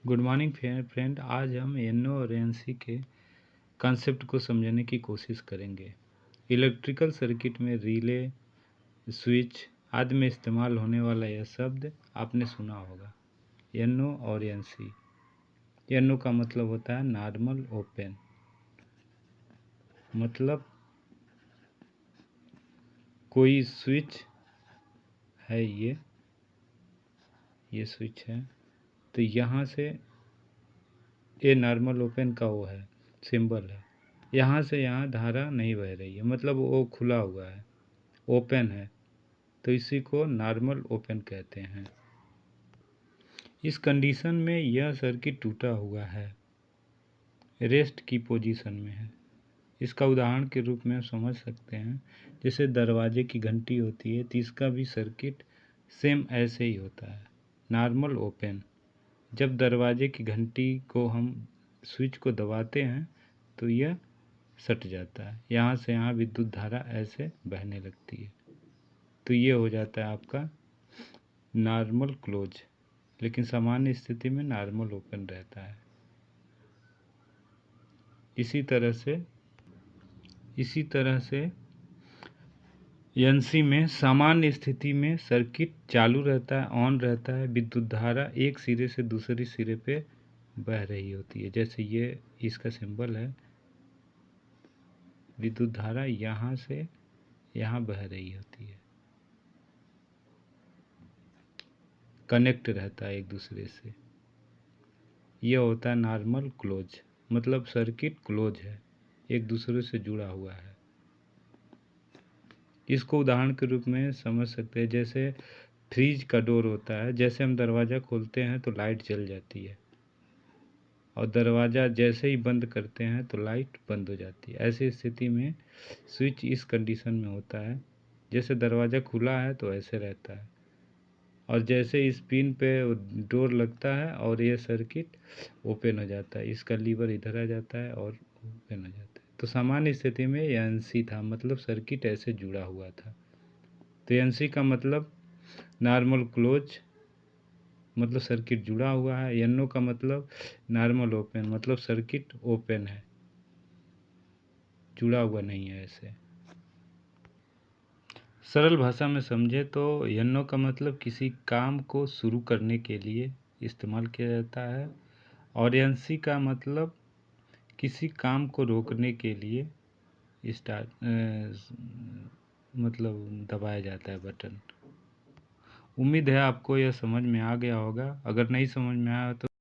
Good morning friend. आज हम NO और एनसी के कॉन्सेप्ट को समझने की कोशिश करेंगे। इलेक्ट्रिकल सर्किट में रिले, स्विच आदि में इस्तेमाल होने वाला यह शब्द आपने सुना होगा, एनओ और एनसी। एनओ का मतलब होता है नॉर्मल ओपन, मतलब कोई स्विच है, ये स्विच है, तो यहाँ से ये नॉर्मल ओपन का वो है सिंबल है। यहाँ से यहाँ धारा नहीं बह रही है, मतलब वो खुला हुआ है, ओपन है, तो इसी को नॉर्मल ओपन कहते हैं। इस कंडीशन में यह सर्किट टूटा हुआ है, रेस्ट की पोजीशन में है। इसका उदाहरण के रूप में हम समझ सकते हैं, जैसे दरवाजे की घंटी होती है, तो इसका भी सर्किट सेम ऐसे ही होता है, नॉर्मल ओपन। जब दरवाजे की घंटी को हम स्विच को दबाते हैं तो यह सट जाता है, यहाँ से यहाँ विद्युत धारा ऐसे बहने लगती है, तो ये हो जाता है आपका नॉर्मल क्लोज। लेकिन सामान्य स्थिति में नॉर्मल ओपन रहता है। इसी तरह से एनसी में सामान्य स्थिति में सर्किट चालू रहता है, ऑन रहता है, विद्युत धारा एक सिरे से दूसरे सिरे पे बह रही होती है। जैसे ये इसका सिंबल है, विद्युत धारा यहाँ से यहाँ बह रही होती है, कनेक्ट रहता है एक दूसरे से। यह होता है नॉर्मल क्लोज, मतलब सर्किट क्लोज है, एक दूसरे से जुड़ा हुआ है। इसको उदाहरण के रूप में समझ सकते हैं, जैसे फ्रिज का डोर होता है, जैसे हम दरवाज़ा खोलते हैं तो लाइट जल जाती है, और दरवाज़ा जैसे ही बंद करते हैं तो लाइट बंद हो जाती है। ऐसी स्थिति में स्विच इस कंडीशन में होता है, जैसे दरवाज़ा खुला है तो ऐसे रहता है, और जैसे इस पिन पे डोर लगता है और ये सर्किट ओपन हो जाता है, इसका लीवर इधर आ जाता है और ओपन हो जाता है। तो सामान्य स्थिति में एनसी था, मतलब सर्किट ऐसे जुड़ा हुआ था। तो एनसी का मतलब नॉर्मल क्लोज, मतलब सर्किट जुड़ा हुआ है। एनओ का मतलब नॉर्मल ओपन, मतलब सर्किट ओपन है, जुड़ा हुआ नहीं है ऐसे। सरल भाषा में समझे तो एनओ का मतलब किसी काम को शुरू करने के लिए इस्तेमाल किया जाता है, और एनसी का मतलब किसी काम को रोकने के लिए मतलब दबाया जाता है बटन। उम्मीद है आपको यह समझ में आ गया होगा। अगर नहीं समझ में आया तो